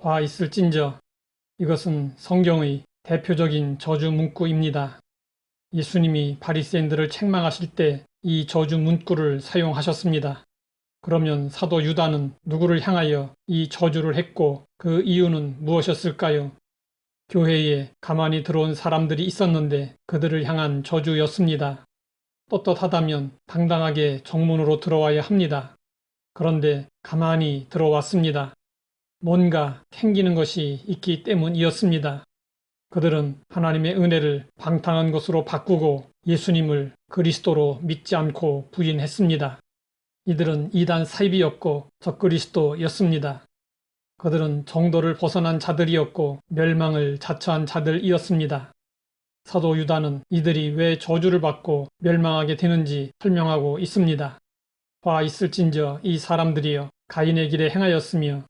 와 있을진저 이것은 성경의 대표적인 저주 문구입니다. 예수님이 바리새인들을 책망하실 때 이 저주 문구를 사용하셨습니다. 그러면 사도 유다는 누구를 향하여 이 저주를 했고 그 이유는 무엇이었을까요? 교회에 가만히 들어온 사람들이 있었는데 그들을 향한 저주였습니다. 떳떳하다면 당당하게 정문으로 들어와야 합니다. 그런데 가만히 들어왔습니다. 뭔가 캥기는 것이 있기 때문이었습니다. 그들은 하나님의 은혜를 방탕한 것으로 바꾸고 예수님을 그리스도로 믿지 않고 부인했습니다. 이들은 이단 사입이었고 적그리스도였습니다. 그들은 정도를 벗어난 자들이었고 멸망을 자처한 자들이었습니다. 사도 유다는 이들이 왜 저주를 받고 멸망하게 되는지 설명하고 있습니다. 화 있을진저 이 사람들이여 가인의 길에 행하였으며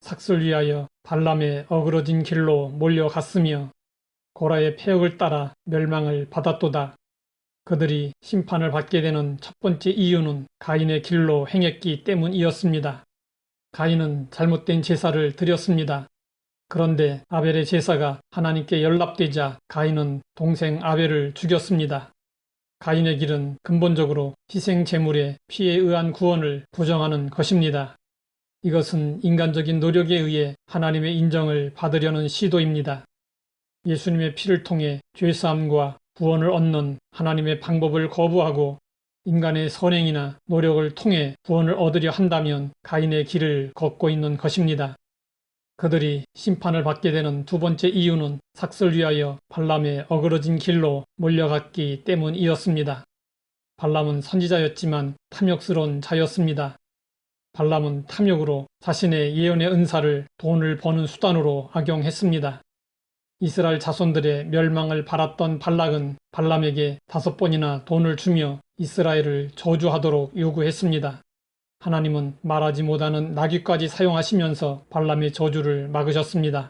삭슬 위하여 발람의 어그러진 길로 몰려갔으며 고라의 패역을 따라 멸망을 받았도다. 그들이 심판을 받게 되는 첫 번째 이유는 가인의 길로 행했기 때문이었습니다. 가인은 잘못된 제사를 드렸습니다. 그런데 아벨의 제사가 하나님께 연락되자 가인은 동생 아벨을 죽였습니다. 가인의 길은 근본적으로 희생 제물의 피에 의한 구원을 부정하는 것입니다. 이것은 인간적인 노력에 의해 하나님의 인정을 받으려는 시도입니다. 예수님의 피를 통해 죄사함과 구원을 얻는 하나님의 방법을 거부하고 인간의 선행이나 노력을 통해 구원을 얻으려 한다면 가인의 길을 걷고 있는 것입니다. 그들이 심판을 받게 되는 두 번째 이유는 삭슬 위하여 발람의 어그러진 길로 몰려갔기 때문이었습니다. 발람은 선지자였지만 탐욕스러운 자였습니다. 발람은 탐욕으로 자신의 예언의 은사를 돈을 버는 수단으로 악용했습니다. 이스라엘 자손들의 멸망을 바랐던 발락은 발람에게 5번이나 돈을 주며 이스라엘을 저주하도록 요구했습니다. 하나님은 말하지 못하는 나귀까지 사용하시면서 발람의 저주를 막으셨습니다.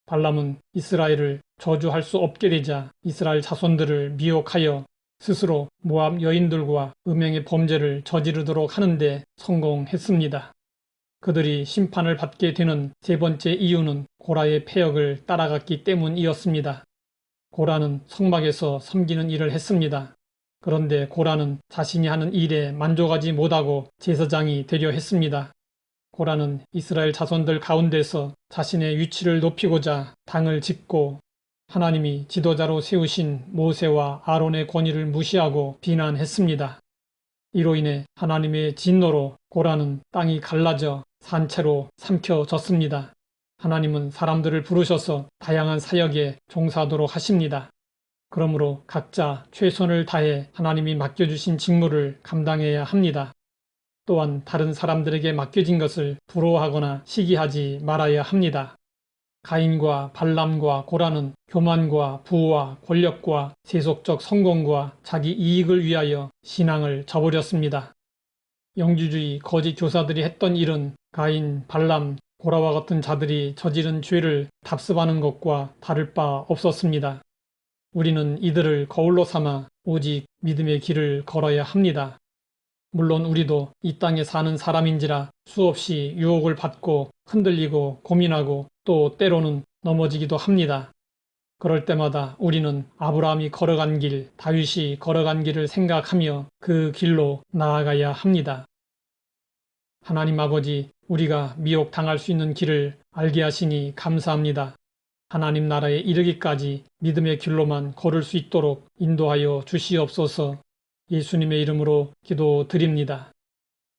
발람은 이스라엘을 저주할 수 없게 되자 이스라엘 자손들을 미혹하여 스스로 모압 여인들과 음행의 범죄를 저지르도록 하는데 성공했습니다. 그들이 심판을 받게 되는 세 번째 이유는 고라의 패역을 따라갔기 때문이었습니다. 고라는 성막에서 섬기는 일을 했습니다. 그런데 고라는 자신이 하는 일에 만족하지 못하고 제사장이 되려 했습니다. 고라는 이스라엘 자손들 가운데서 자신의 위치를 높이고자 당을 짓고 하나님이 지도자로 세우신 모세와 아론의 권위를 무시하고 비난했습니다. 이로 인해 하나님의 진노로 고라는 땅이 갈라져 산채로 삼켜졌습니다. 하나님은 사람들을 부르셔서 다양한 사역에 종사하도록 하십니다. 그러므로 각자 최선을 다해 하나님이 맡겨주신 직무를 감당해야 합니다. 또한 다른 사람들에게 맡겨진 것을 부러워하거나 시기하지 말아야 합니다. 가인과 발람과 고라는 교만과 부와 권력과 세속적 성공과 자기 이익을 위하여 신앙을 저버렸습니다. 영주주의 거짓 교사들이 했던 일은 가인, 발람, 고라와 같은 자들이 저지른 죄를 답습하는 것과 다를 바 없었습니다. 우리는 이들을 거울로 삼아 오직 믿음의 길을 걸어야 합니다. 물론 우리도 이 땅에 사는 사람인지라 수없이 유혹을 받고 흔들리고 고민하고 또 때로는 넘어지기도 합니다. 그럴 때마다 우리는 아브라함이 걸어간 길, 다윗이 걸어간 길을 생각하며 그 길로 나아가야 합니다. 하나님 아버지, 우리가 미혹당할 수 있는 길을 알게 하시니 감사합니다. 하나님 나라에 이르기까지 믿음의 길로만 걸을 수 있도록 인도하여 주시옵소서. 예수님의 이름으로 기도드립니다.